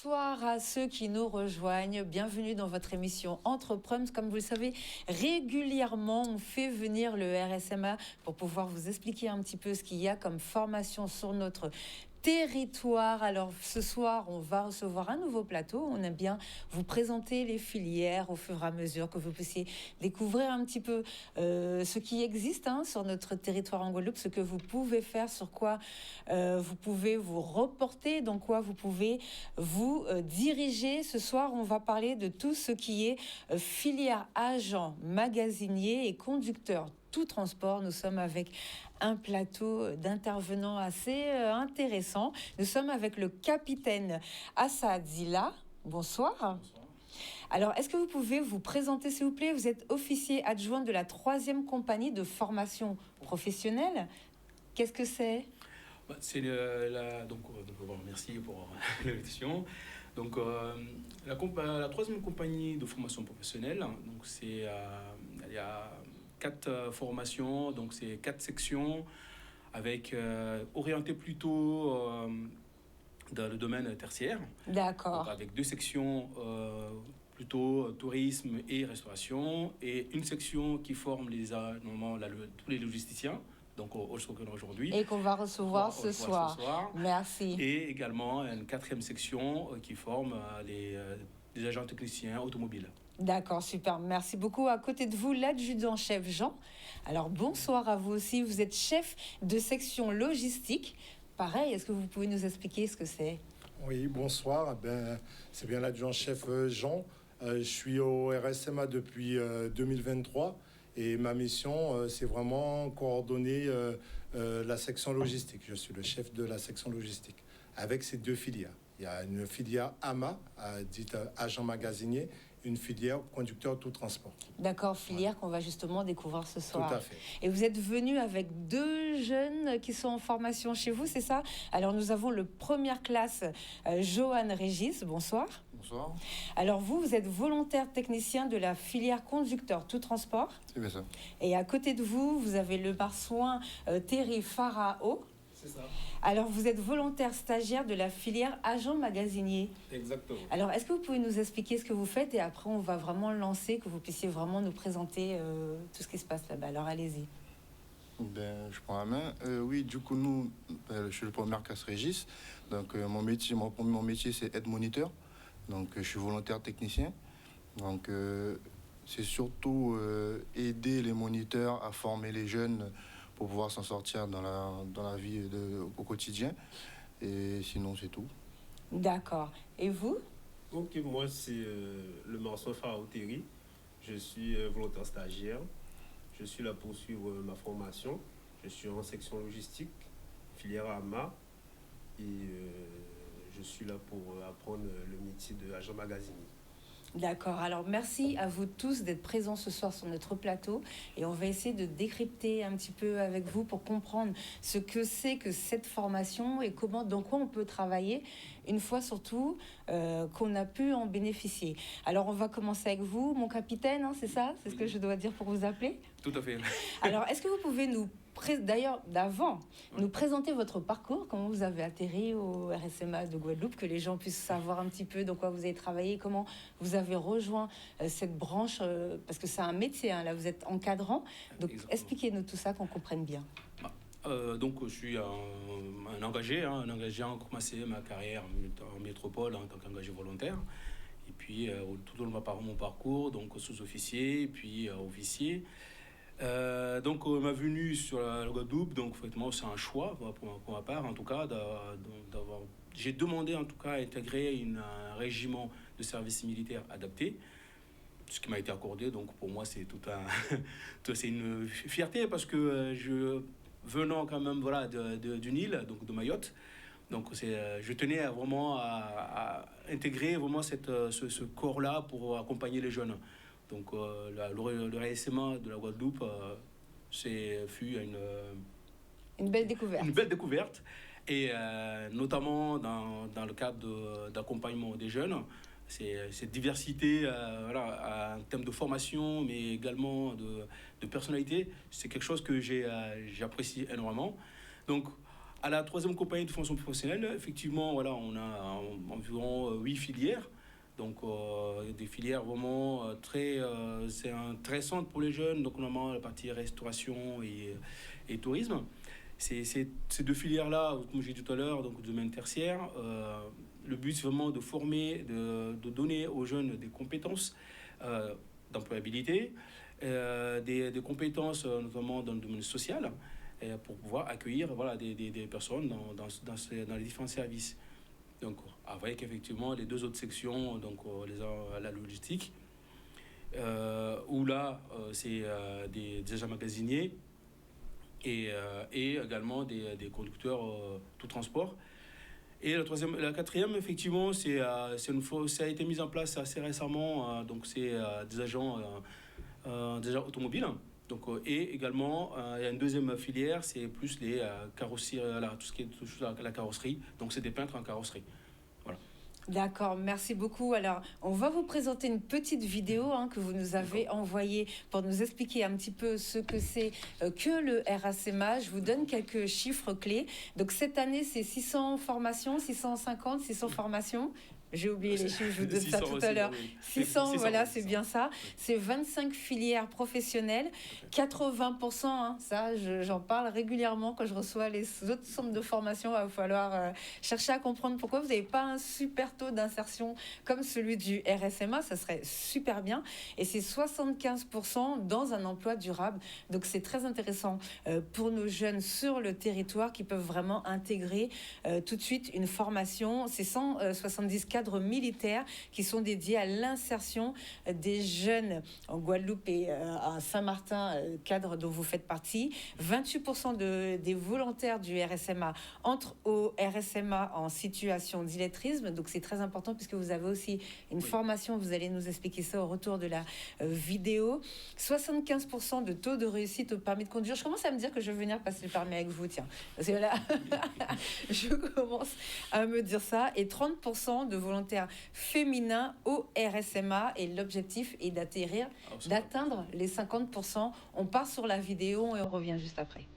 Bonsoir à ceux qui nous rejoignent. Bienvenue dans votre émission Entreprums. Comme vous le savez, régulièrement, on fait venir le RSMA pour pouvoir vous expliquer un petit peu ce qu'il y a comme formation sur notre territoire. Alors ce soir, on va recevoir un nouveau plateau. On aime bien vous présenter les filières au fur et à mesure que vous puissiez découvrir un petit peu ce qui existe sur notre territoire en Guadeloupe, ce que vous pouvez faire, sur quoi vous pouvez vous reporter, dans quoi vous pouvez vous diriger. Ce soir, on va parler de tout ce qui est filière agent, magasinier et conducteur tout transport. Nous sommes avec un plateau d'intervenants assez intéressant. Nous sommes avec le capitaine Assad Zila. Bonsoir. Bonsoir. Alors, est-ce que vous pouvez vous présenter, s'il vous plaît? Vous êtes officier adjoint de la 3e compagnie de formation professionnelle. Qu'est-ce que c'est? C'est merci pour l'invitation. Donc, la 3e compagnie de formation professionnelle, donc il y a 4 formations, donc c'est 4 sections avec orientées plutôt dans le domaine tertiaire. D'accord. Avec 2 sections plutôt tourisme et restauration et une section qui forme tous les logisticiens. Donc aujourd'hui. Et qu'on va recevoir ce soir. Merci. Et également une 4e section qui forme des agents techniciens automobiles. D'accord, super. Merci beaucoup. À côté de vous, l'adjudant-chef Jean. Alors, bonsoir à vous aussi. Vous êtes chef de section logistique. Pareil, est-ce que vous pouvez nous expliquer ce que c'est? Oui, bonsoir. C'est bien l'adjudant-chef Jean. Je suis au RSMA depuis 2023 et ma mission, c'est vraiment coordonner la section logistique. Je suis le chef de la section logistique avec ces 2 filières. Il y a une filière AMA, dite agent magasinier, une filière conducteur tout transport. D'accord, filière qu'on va justement découvrir ce soir. Tout à fait. Et vous êtes venu avec 2 jeunes qui sont en formation chez vous, c'est ça? Alors nous avons le première classe, Johan Régis, bonsoir. Bonsoir. Alors vous êtes volontaire technicien de la filière conducteur tout transport. C'est bien ça. Et à côté de vous, vous avez le marsouin Terry Farao. C'est ça. Alors, vous êtes volontaire stagiaire de la filière agent magasinier. Exactement. Alors, est-ce que vous pouvez nous expliquer ce que vous faites et après, on va vraiment lancer, que vous puissiez vraiment nous présenter tout ce qui se passe là-bas. Alors, allez-y. Je prends la main. Oui, du coup, je suis le premier classe Régis. Donc, mon métier, c'est aide moniteur. Donc, je suis volontaire technicien. Donc, c'est surtout aider les moniteurs à former les jeunes pour pouvoir s'en sortir dans la vie au quotidien. Et sinon, c'est tout. D'accord. Et vous? Ok, moi, c'est le marsouin Farao Terry. Je suis volontaire stagiaire. Je suis là pour suivre ma formation. Je suis en section logistique, filière AMA. Et je suis là pour apprendre le métier d'agent magasinier. D'accord. Alors, merci à vous tous d'être présents ce soir sur notre plateau. Et on va essayer de décrypter un petit peu avec vous pour comprendre ce que c'est que cette formation et dans quoi on peut travailler une fois surtout qu'on a pu en bénéficier. Alors, on va commencer avec vous, mon capitaine, c'est ça? C'est ce que je dois dire pour vous appeler? Tout à fait. Alors, est-ce que vous pouvez nous présenter votre parcours, comment vous avez atterri au RSMA de Guadeloupe, que les gens puissent savoir un petit peu dans quoi vous avez travaillé, comment vous avez rejoint cette branche, parce que c'est un métier, là vous êtes encadrant, donc expliquez-nous tout ça, qu'on comprenne bien. Donc je suis un engagé, a commencé ma carrière en métropole en tant qu'engagé volontaire. Et puis tout au long de mon parcours, donc sous-officier, puis officier. Donc ma venue sur la Guadeloupe, donc effectivement c'est un choix pour ma part en tout cas j'ai demandé en tout cas à intégrer un régiment de service militaire adapté, ce qui m'a été accordé. Donc pour moi c'est c'est une fierté parce que venant quand même d'une île, donc de Mayotte, donc je tenais vraiment à intégrer vraiment ce corps-là pour accompagner les jeunes. Donc le RSMA de la Guadeloupe fut une belle découverte. Une belle découverte. Et notamment dans le cadre d'accompagnement des jeunes, cette diversité en termes de formation, mais également de personnalité, c'est quelque chose que j'apprécie énormément. Donc À la troisième compagnie de formation professionnelle, effectivement, voilà, on a environ 8 filières. Donc, des filières vraiment très intéressantes pour les jeunes, donc notamment la partie restauration et tourisme. Ces deux filières-là, comme j'ai dit tout à l'heure, donc domaine tertiaire, le but c'est vraiment de former, de donner aux jeunes des compétences d'employabilité, des compétences notamment dans le domaine social, pour pouvoir accueillir voilà, des personnes dans les différents services. Donc, avec effectivement les deux autres sections, donc la logistique, où là, c'est des agents magasiniers et également des conducteurs tout transport. Et la quatrième, effectivement, ça a été mis en place assez récemment, donc c'est des agents automobiles. Donc, et également, il y a une deuxième filière, c'est plus les carrosseries, tout ce qui est la carrosserie. Donc, c'est des peintres en carrosserie. Voilà. D'accord, merci beaucoup. Alors, on va vous présenter une petite vidéo que vous nous avez envoyée pour nous expliquer un petit peu ce que c'est que le RSMA. Je vous donne quelques chiffres clés. Donc, cette année, c'est 600 formations, 650, 600 formations. J'ai oublié les chiffres, je vous donne ça tout à l'heure. 600, voilà, c'est bien ça. C'est 25 filières professionnelles, 80%, ça, j'en parle régulièrement quand je reçois les autres centres de formation. Il va falloir chercher à comprendre pourquoi vous n'avez pas un super taux d'insertion comme celui du RSMA, ça serait super bien. Et c'est 75% dans un emploi durable. Donc, c'est très intéressant pour nos jeunes sur le territoire qui peuvent vraiment intégrer tout de suite une formation. C'est 170 cadres militaires qui sont dédiés à l'insertion des jeunes en Guadeloupe et à Saint-Martin, cadre dont vous faites partie. 28% des volontaires du RSMA entrent au RSMA en situation d'illettrisme. Donc, c'est très important puisque vous avez aussi une formation. Vous allez nous expliquer ça au retour de la vidéo. 75% de taux de réussite au permis de conduire. Je commence à me dire que je vais venir passer le permis avec vous, tiens. Parce que là, je commence à me dire ça. Et 30% de volontaires féminins au RSMA. Et l'objectif est d'atteindre les 50%. On part sur la vidéo et on revient juste après.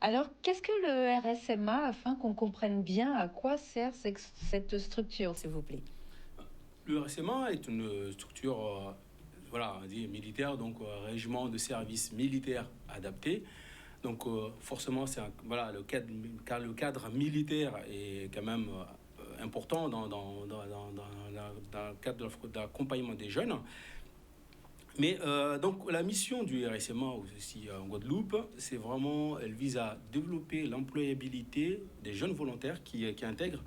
Alors, qu'est-ce que le RSMA, afin qu'on comprenne bien à quoi sert cette structure, s'il vous plaît? Le RSMA est une structure voilà, on dit militaire, donc régiment de service militaire adapté. Donc forcément, voilà, le cadre militaire est quand même important dans le cadre de l'accompagnement des jeunes. Mais donc la mission du RSMA aussi en Guadeloupe, c'est vraiment, elle vise à développer l'employabilité des jeunes volontaires qui intègrent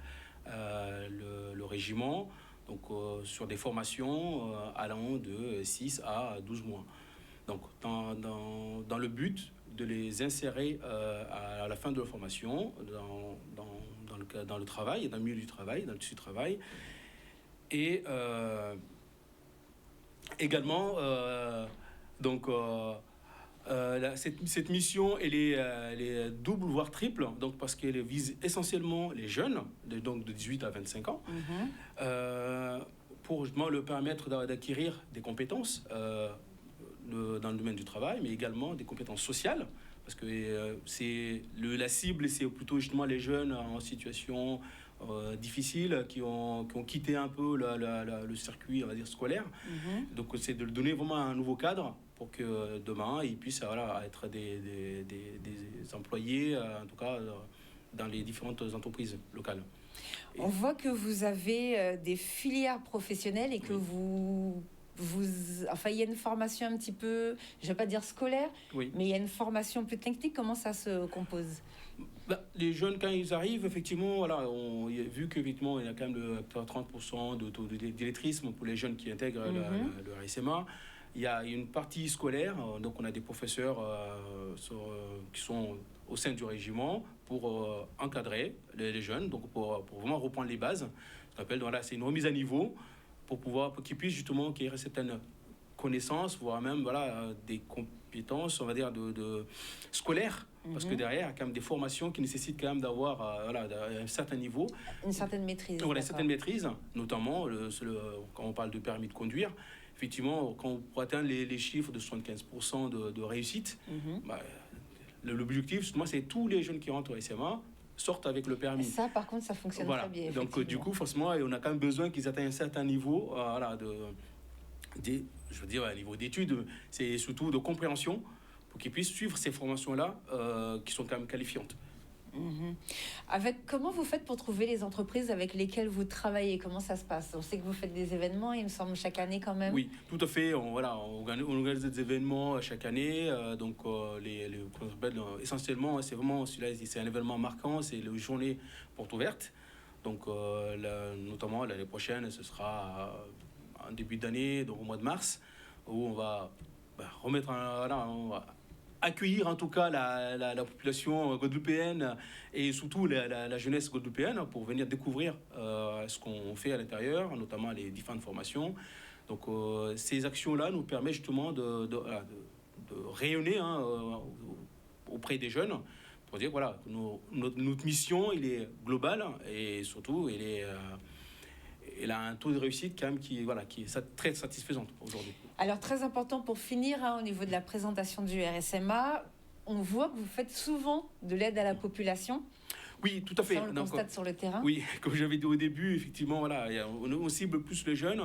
le régiment, donc sur des formations allant de 6 à 12 mois. Donc dans le but de les insérer à la fin de leur formation dans le travail, dans le milieu du travail, dans le tissu du travail. Et également, cette mission, elle est double, voire triple, donc parce qu'elle vise essentiellement les jeunes, donc de 18 à 25 ans, pour justement leur permettre d'acquérir des compétences dans le domaine du travail, mais également des compétences sociales, parce que la cible, c'est plutôt justement les jeunes en situation difficile, qui ont quitté un peu le circuit, on va dire, scolaire. Donc c'est de leur donner vraiment un nouveau cadre pour que demain, ils puissent être des employés, en tout cas, dans les différentes entreprises locales. On voit que vous avez des filières professionnelles et que enfin, il y a une formation un petit peu, je ne vais pas dire scolaire, mais il y a une formation plus technique. Comment ça se compose? Les jeunes, quand ils arrivent, effectivement, voilà, vu qu'effectivement, il y a quand même 30% de taux d'illettrisme pour les jeunes qui intègrent le RSMA, il y a une partie scolaire, donc on a des professeurs qui sont au sein du régiment pour encadrer les jeunes, donc pour vraiment reprendre les bases. On appelle, voilà, c'est une remise à niveau pour qu'ils puissent justement acquérir certaines connaissances, voire même des compétences, on va dire, de scolaires. Parce que derrière, il y a quand même des formations qui nécessitent quand même d'avoir un certain niveau. Une certaine maîtrise. Voilà, une certaine maîtrise, notamment quand on parle de permis de conduire. Effectivement, pour atteindre les chiffres de 75% de réussite, l'objectif, justement, c'est tous les jeunes qui rentrent au SMA sortent avec le permis. Ça, par contre, ça fonctionne très bien. Donc, du coup, forcément, on a quand même besoin qu'ils atteignent un certain niveau, je veux dire, un niveau d'études, c'est surtout de compréhension, pour qu'ils puissent suivre ces formations-là, qui sont quand même qualifiantes. Comment vous faites pour trouver les entreprises avec lesquelles vous travaillez? Comment ça se passe? On sait que vous faites des événements, il me semble, chaque année quand même. Oui, tout à fait. On organise des événements chaque année. Essentiellement, c'est vraiment c'est un événement marquant, c'est la journée porte ouverte. Donc, notamment l'année prochaine, ce sera en début d'année, donc au mois de mars, où on va remettre accueillir en tout cas la population guadeloupéenne et surtout la jeunesse guadeloupéenne pour venir découvrir ce qu'on fait à l'intérieur, notamment les différentes formations. Donc ces actions-là nous permettent justement de rayonner auprès des jeunes pour dire voilà, notre mission elle est globale et surtout elle a un taux de réussite quand même qui est très satisfaisant aujourd'hui. Alors, très important pour finir, au niveau de la présentation du RSMA, on voit que vous faites souvent de l'aide à la population. Oui, tout à fait. Ça, on le constate sur le terrain. Oui, comme j'avais dit au début, effectivement, on cible plus les jeunes,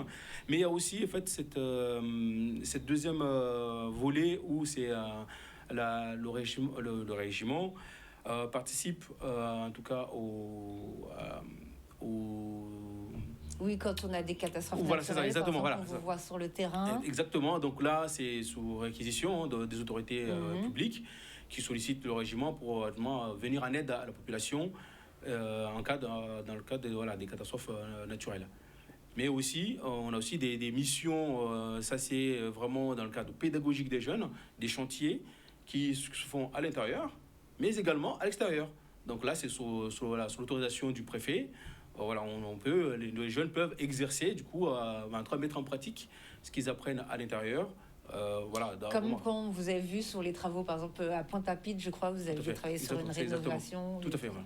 mais il y a aussi en fait cette deuxième volet où c'est le régiment participe en tout cas Oui, quand on a des catastrophes naturelles, c'est ça, exactement, par exemple, on vous voit sur le terrain. Exactement, donc là, c'est sous réquisition des autorités publiques qui sollicitent le régiment pour venir en aide à la population dans le cadre des catastrophes naturelles. Mais aussi, on a aussi des missions, ça c'est vraiment dans le cadre pédagogique des jeunes, des chantiers qui se font à l'intérieur, mais également à l'extérieur. Donc là, c'est sous l'autorisation du préfet. Les jeunes peuvent exercer, du coup, mettre en pratique ce qu'ils apprennent à l'intérieur. Comme quand vous avez vu sur les travaux, par exemple, à Pointe-à-Pitre, je crois, vous avez travaillé sur une rénovation. Tout à fait, voilà.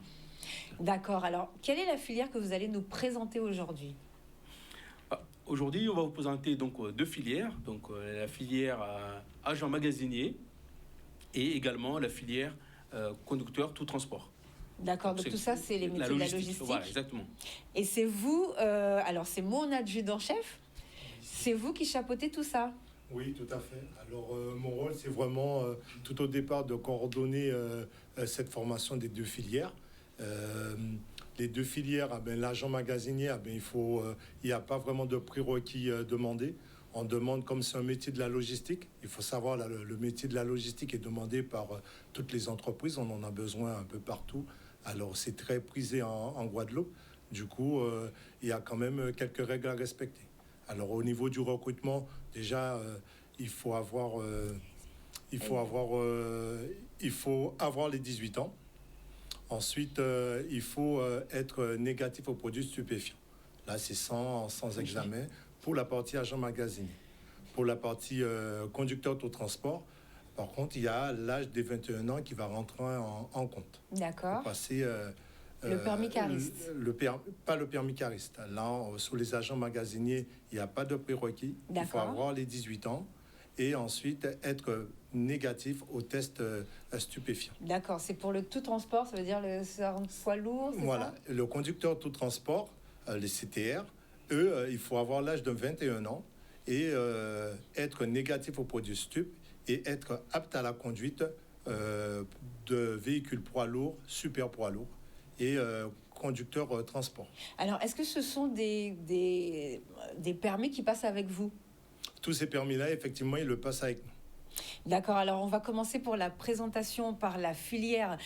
D'accord. Alors, quelle est la filière que vous allez nous présenter aujourd'hui? Aujourd'hui, on va vous présenter donc deux filières. Donc, la filière agent magasinier et également la filière conducteur tout transport. D'accord, donc tout ça, c'est les métiers de la logistique. Voilà, exactement. Et c'est vous, alors c'est mon adjudant-chef, c'est vous qui chapeautez tout ça? Oui, tout à fait. Alors, mon rôle, c'est vraiment, tout au départ, de coordonner cette formation des deux filières. Les deux filières, l'agent magasinier, il n'y a pas vraiment de prérequis demandé. On demande, comme c'est un métier de la logistique, il faut savoir, le métier de la logistique est demandé par toutes les entreprises, on en a besoin un peu partout. Alors, c'est très prisé en Guadeloupe. Du coup, il y a quand même quelques règles à respecter. Alors, au niveau du recrutement, déjà, il faut avoir il faut avoir les 18 ans. Ensuite, il faut être négatif aux produits stupéfiants. Là, c'est sans examen pour la partie agent magasinier. Pour la partie conducteur autotransport, par contre, il y a l'âge des 21 ans qui va rentrer en compte. D'accord. Pour passer Le permis cariste. Pas le permis cariste. Là, sous les agents magasiniers, il n'y a pas de prérequis. Il faut D'accord. avoir les 18 ans et ensuite être négatif au test stupéfiant. D'accord, c'est pour le tout transport, ça veut dire le poids lourd, c'est Voilà, le conducteur tout transport, les CTR, eux, il faut avoir l'âge de 21 ans et être négatif aux produits stupes et être apte à la conduite de véhicules poids lourds, super poids lourds et conducteur transport. Alors, est-ce que ce sont des permis qui passent avec vous? Tous ces permis-là, effectivement, ils le passent avec nous. D'accord, alors on va commencer pour la présentation par la filière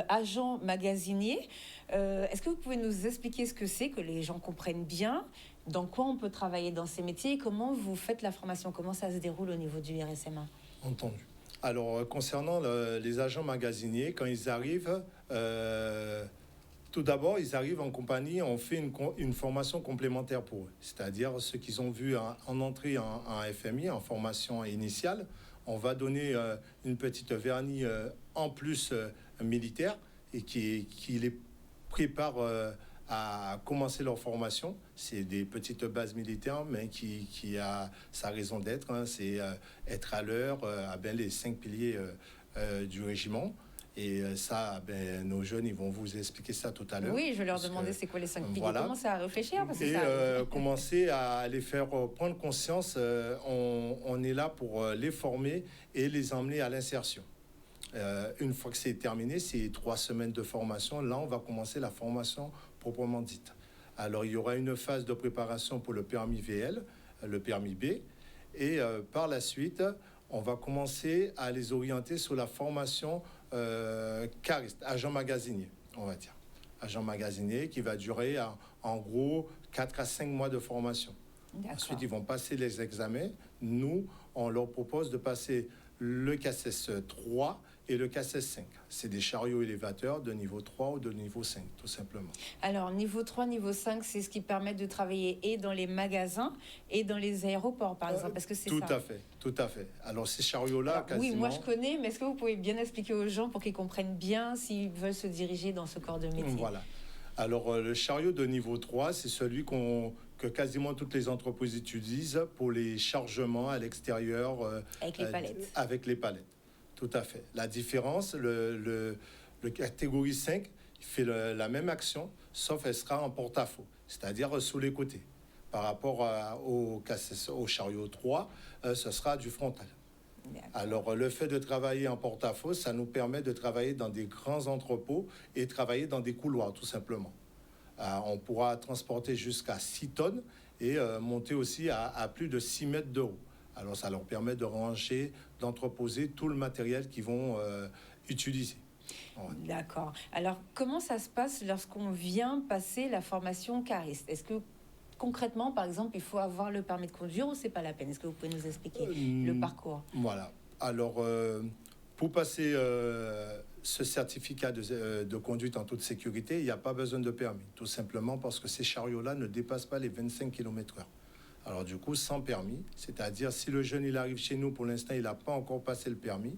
agent magasinier. Est-ce que vous pouvez nous expliquer ce que c'est, que les gens comprennent bien, dans quoi on peut travailler dans ces métiers et comment vous faites la formation, comment ça se déroule au niveau du RSMA? Entendu. Alors, concernant les agents magasiniers, quand ils arrivent, tout d'abord, ils arrivent en compagnie, on fait une formation complémentaire pour eux. C'est-à-dire, ceux qu'ils ont vu en entrée en FMI, en formation initiale, on va donner une petite vernis en plus militaire et qui les prépare à commencer leur formation. C'est des petites bases militaires, mais qui a sa raison d'être. Hein. C'est être à l'heure, à bien les 5 piliers du régiment. Et ça, nos jeunes, ils vont vous expliquer ça tout à l'heure. Oui, je vais leur demander c'est quoi les 5 piliers. Voilà. Commencez à réfléchir. Parce que Et ça... commencer à les faire prendre conscience. On est là pour les former et les emmener à l'insertion. Une fois que c'est terminé, c'est 3 semaines de formation. Là, on va commencer la formation proprement dite. Alors, il y aura une phase de préparation pour le permis VL, le permis B. Et par la suite, on va commencer à les orienter sur la formation cariste, agent magasinier, on va dire. Agent magasinier qui va durer en gros 4 à 5 mois de formation. Ensuite, ils vont passer les examens. Nous, on leur propose de passer le CACES 3 et le CACES 5. C'est des chariots élévateurs de niveau 3 ou de niveau 5, tout simplement. Alors, niveau 3, niveau 5, c'est ce qui permet de travailler et dans les magasins et dans les aéroports, par exemple. Est-ce que c'est ça? Tout à fait. Alors, ces chariots-là, quasiment... Oui, moi je connais, mais est-ce que vous pouvez bien expliquer aux gens pour qu'ils comprennent bien s'ils veulent se diriger dans ce corps de métier? Voilà. Alors, le chariot de niveau 3, c'est celui que quasiment toutes les entreprises utilisent pour les chargements à l'extérieur. Avec les palettes. Avec les palettes, tout à fait. La différence, le catégorie 5, il fait la même action, sauf elle sera en porte-à-faux, c'est-à-dire sous les côtés. Par rapport au chariot 3, ce sera du frontal. Alors, le fait de travailler en porte-à-faux, ça nous permet de travailler dans des grands entrepôts et travailler dans des couloirs, tout simplement. On pourra transporter jusqu'à 6 tonnes et monter aussi à plus de 6 mètres de haut. Alors, ça leur permet de ranger, d'entreposer tout le matériel qu'ils vont utiliser. Ouais. D'accord. Alors, comment ça se passe lorsqu'on vient passer la formation cariste? Est-ce que concrètement, par exemple, il faut avoir le permis de conduire ou c'est pas la peine? Est-ce que vous pouvez nous expliquer le parcours? Voilà. Alors, pour passer ce certificat de conduite en toute sécurité, il n'y a pas besoin de permis, tout simplement parce que ces chariots-là ne dépassent pas les 25 km/h. Alors du coup, sans permis, c'est-à-dire si le jeune il arrive chez nous, pour l'instant, il n'a pas encore passé le permis,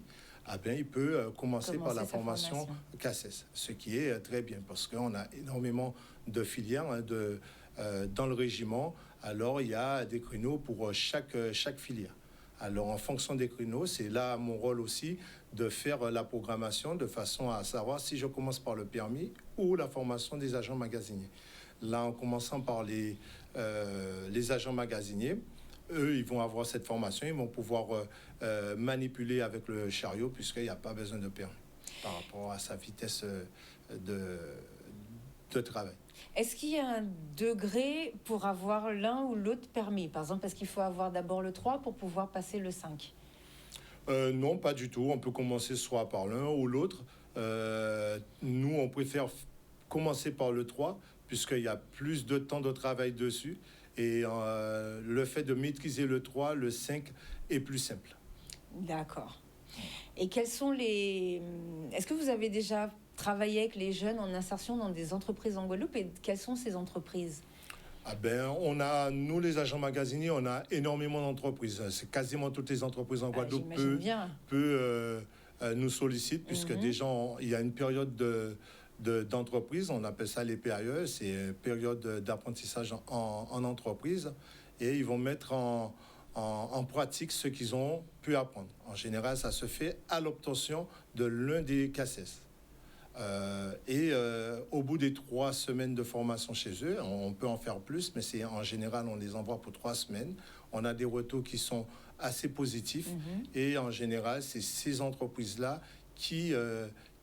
il peut commencer par la formation CACES, ce qui est très bien parce qu'on a énormément de filières dans le régiment. Alors il y a des créneaux pour chaque filière. Alors en fonction des créneaux, c'est là mon rôle aussi de faire la programmation de façon à savoir si je commence par le permis ou la formation des agents magasiniers. Là, en commençant par les agents magasiniers, eux, ils vont avoir cette formation, ils vont pouvoir manipuler avec le chariot puisqu'il n'y a pas besoin de permis par rapport à sa vitesse de travail. Est-ce qu'il y a un degré pour avoir l'un ou l'autre permis? Par exemple, est-ce qu'il faut avoir d'abord le 3 pour pouvoir passer le 5? Non, pas du tout. On peut commencer soit par l'un ou l'autre. Nous, on préfère commencer par le 3 puisqu'il y a plus de temps de travail dessus. Et le fait de maîtriser le 3, le 5 est plus simple. D'accord. Et quels sont les... Est-ce que vous avez déjà travaillé avec les jeunes en insertion dans des entreprises en Guadeloupe et quelles sont ces entreprises? Ah ben, nous les agents magasiniers, on a énormément d'entreprises. C'est quasiment toutes les entreprises en Guadeloupe J'imagine bien. nous sollicitent, puisque déjà, il y a une période d'entreprise, on appelle ça les PAE, c'est période d'apprentissage en entreprise, et ils vont mettre en pratique ce qu'ils ont pu apprendre. En général, ça se fait à l'obtention de l'un des CACES. Au bout des 3 semaines de formation chez eux, on peut en faire plus, mais en général, on les envoie pour 3 semaines. On a des retours qui sont assez positifs. Et en général, c'est ces entreprises-là qui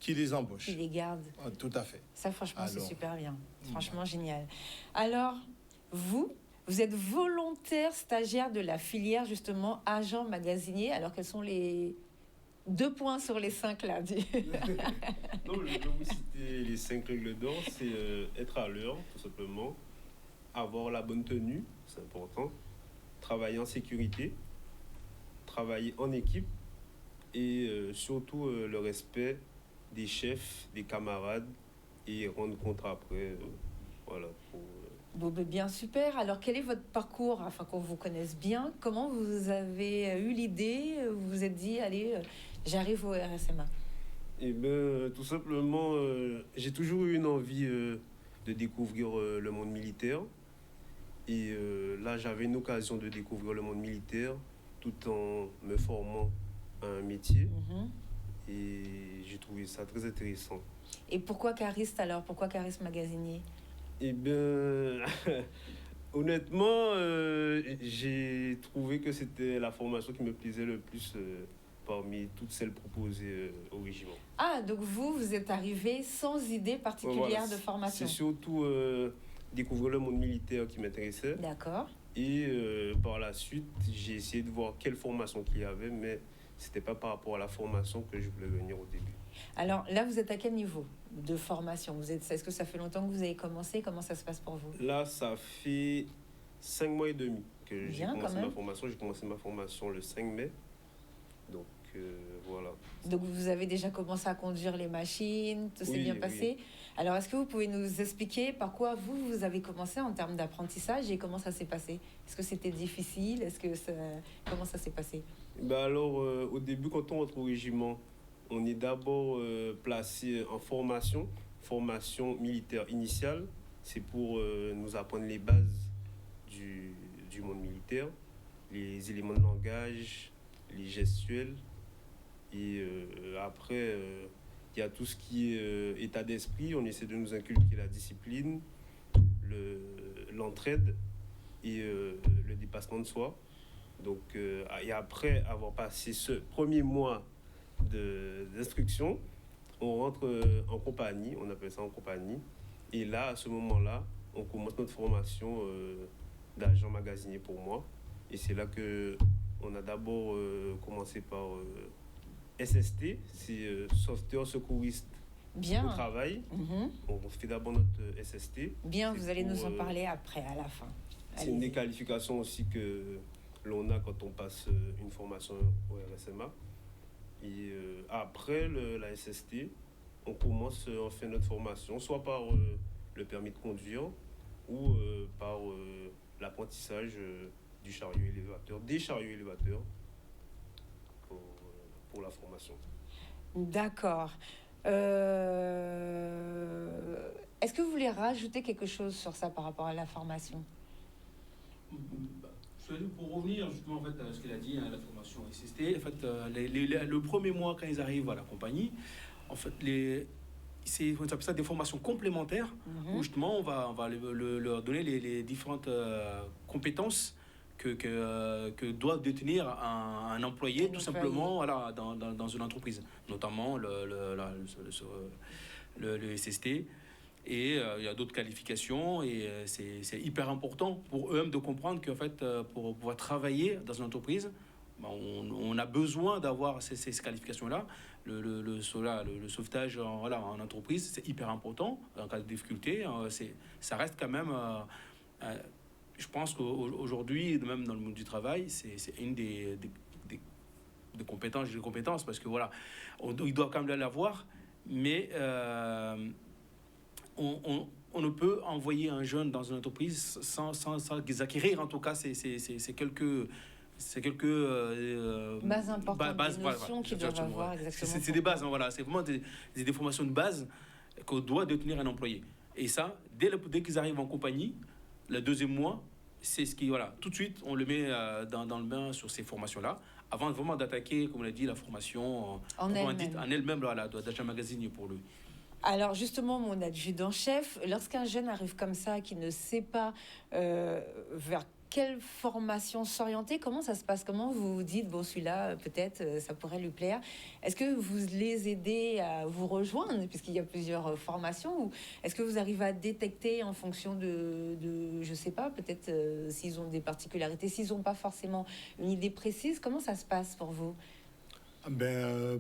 les embauchent. Qui les gardent. Tout à fait. Ça, franchement, c'est super bien. Franchement, génial. Alors, vous êtes volontaire stagiaire de la filière, justement, agent magasinier. Alors, quels sont les 2 points sur les 5 là? Non, je vais vous citer les 5 règles d'or. C'est être à l'heure, tout simplement. Avoir la bonne tenue, c'est important. Travailler en sécurité. Travailler en équipe. Et surtout le respect des chefs, des camarades. Et rendre compte après. Voilà. Bon, bien super. Alors, quel est votre parcours, afin qu'on vous connaisse bien? Comment vous avez eu l'idée? Vous vous êtes dit, allez, j'arrive au RSMA. Eh bien, tout simplement, j'ai toujours eu une envie de découvrir le monde militaire. Et là, j'avais une occasion de découvrir le monde militaire tout en me formant à un métier. Et j'ai trouvé ça très intéressant. Et pourquoi cariste alors? Pourquoi cariste magasinier? Eh bien, honnêtement, j'ai trouvé que c'était la formation qui me plaisait le plus parmi toutes celles proposées au régiment. Ah, donc vous êtes arrivé sans idée particulière de formation? C'est surtout découvrir le monde militaire qui m'intéressait. D'accord. Et par la suite, j'ai essayé de voir quelle formation qu'il y avait, mais ce n'était pas par rapport à la formation que je voulais venir au début. Alors là, vous êtes à quel niveau de formation? Est-ce que ça fait longtemps que vous avez commencé? Comment ça se passe pour vous? Là, ça fait 5 mois et demi que j'ai commencé ma formation. J'ai commencé ma formation le 5 mai. Donc, voilà. Donc, vous avez déjà commencé à conduire les machines, tout s'est bien passé. Oui. Alors, est-ce que vous pouvez nous expliquer par quoi vous avez commencé en termes d'apprentissage et comment ça s'est passé? Est-ce que c'était difficile? Comment ça s'est passé? Alors, au début, quand on rentre au régiment, on est d'abord placé en formation militaire initiale. C'est pour nous apprendre les bases du monde militaire, les éléments de langage, les gestuels. Et après, il y a tout ce qui est état d'esprit. On essaie de nous inculquer la discipline, l'entraide et le dépassement de soi. Donc, et après avoir passé ce premier mois d'instruction, on rentre en compagnie, on appelle ça en compagnie. Et là, à ce moment-là, on commence notre formation d'agent magasinier pour moi. Et c'est là qu'on a d'abord commencé par SST, c'est sauveteur secouriste au travail. On fait d'abord notre SST. Bien, vous allez nous en parler après, à la fin. C'est une des qualifications aussi que l'on a quand on passe une formation au RSMA. Et après la SST, on fait notre formation, soit par le permis de conduire ou par l'apprentissage des chariots élévateurs pour la formation. D'accord. Est-ce que vous voulez rajouter quelque chose sur ça par rapport à la formation? Pour revenir justement en fait, à ce qu'il a dit, la formation SST, en fait, le premier mois quand ils arrivent à la compagnie, en fait, on appelle ça des formations complémentaires, où justement on va leur donner les différentes compétences que doit détenir un employé, tout simplement, voilà, dans une entreprise, notamment le SST. Et il y a d'autres qualifications et c'est hyper important pour eux-mêmes de comprendre qu'en fait, pour pouvoir travailler dans une entreprise, on a besoin d'avoir ces qualifications-là. Le sauvetage en entreprise, c'est hyper important. En cas de difficulté, ça reste quand même... je pense qu'aujourd'hui, même dans le monde du travail, c'est une des de compétences, j'ai des compétences, parce que voilà, il doit quand même l'avoir, mais on ne peut envoyer un jeune dans une entreprise sans acquérir, en tout cas, c'est quelques... C'est quelques bases importantes, bases, des notions qu'ils doivent avoir exactement. C'est des bases, hein, voilà. C'est vraiment des formations de base qu'on doit détenir un employé. Et ça, dès qu'ils arrivent en compagnie, le deuxième mois, c'est ce qui, voilà, tout de suite, on le met dans le bain sur ces formations-là, avant vraiment d'attaquer, comme on l'a dit, la formation en elle-même, voilà, d'agent magasinier pour lui. Alors justement, mon adjudant-chef, lorsqu'un jeune arrive comme ça, qui ne sait pas vers quelle formation s'orienter, comment ça se passe? Comment vous vous dites, bon, celui-là, peut-être, ça pourrait lui plaire? Est-ce que vous les aidez à vous rejoindre, puisqu'il y a plusieurs formations, ou est-ce que vous arrivez à détecter en fonction de je sais pas, peut-être s'ils ont des particularités, s'ils n'ont pas forcément une idée précise? Comment ça se passe pour vous?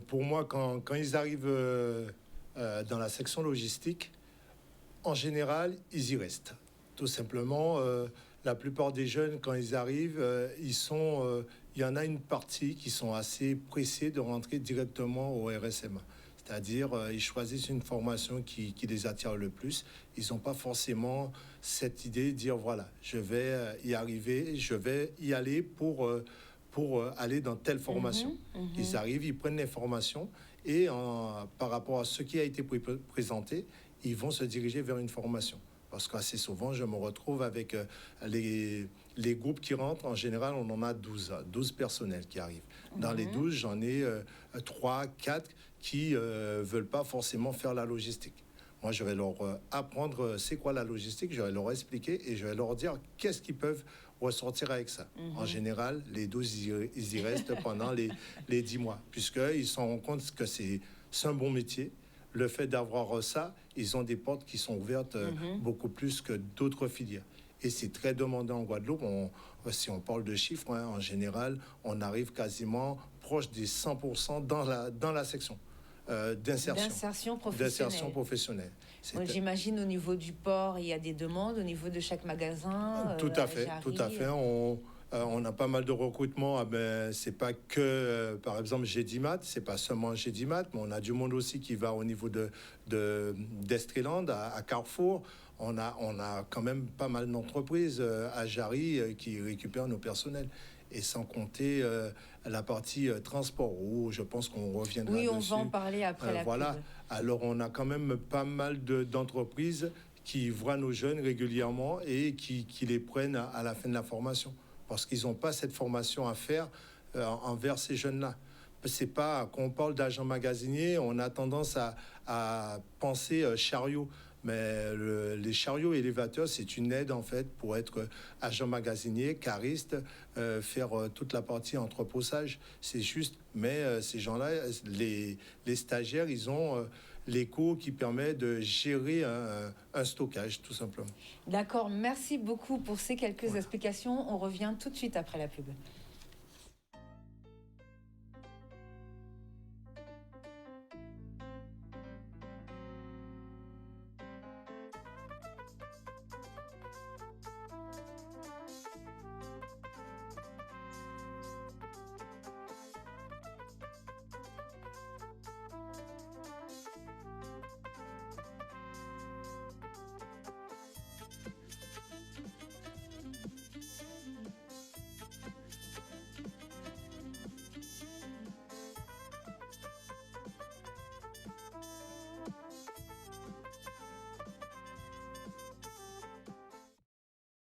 Pour moi, quand ils arrivent dans la section logistique, en général, ils y restent. Tout simplement, la plupart des jeunes, quand ils arrivent, il y en a une partie qui sont assez pressés de rentrer directement au RSMA. C'est-à-dire, ils choisissent une formation qui les attire le plus. Ils n'ont pas forcément cette idée de dire, voilà, je vais y arriver, je vais y aller pour aller dans telle formation. Ils arrivent, ils prennent les formations et par rapport à ce qui a été présenté, ils vont se diriger vers une formation. Parce qu'assez souvent, je me retrouve avec les groupes qui rentrent. En général, on en a 12 personnels qui arrivent. Dans les 12, j'en ai 3, 4 qui ne veulent pas forcément faire la logistique. Moi, je vais leur apprendre c'est quoi la logistique, je vais leur expliquer et je vais leur dire qu'est-ce qu'ils peuvent ressortir avec ça. En général, les 12, ils y restent pendant les 10 mois, puisqu'ils se rendent compte que c'est un bon métier. Le fait d'avoir ça, ils ont des portes qui sont ouvertes beaucoup plus que d'autres filières. Et c'est très demandé en Guadeloupe. Si on parle de chiffres, en général, on arrive quasiment proche des 100% dans la section d'insertion professionnelle. J'imagine au niveau du port, il y a des demandes au niveau de chaque magasin. Tout à fait. On a pas mal de recrutements. C'est pas que, par exemple, Gédimat, c'est pas seulement Gédimat, mais on a du monde aussi qui va au niveau d'Estreland, à Carrefour. On a quand même pas mal d'entreprises à Jarry qui récupèrent nos personnels. Et sans compter la partie transport, où je pense qu'on reviendra dessus. Oui, on va en parler après la voilà. pub. Alors, on a quand même pas mal d'entreprises qui voient nos jeunes régulièrement et qui les prennent à la fin de la formation. Parce qu'ils n'ont pas cette formation à faire envers ces jeunes-là. C'est pas, quand on parle d'agent magasinier, on a tendance à penser chariot. Mais les chariots élévateurs, c'est une aide en fait pour être agent magasinier, cariste, faire toute la partie entreposage. C'est juste, mais ces gens-là, les stagiaires, ils ont les cours qui permettent de gérer un stockage, tout simplement. D'accord, merci beaucoup pour ces quelques explications. On revient tout de suite après la pub.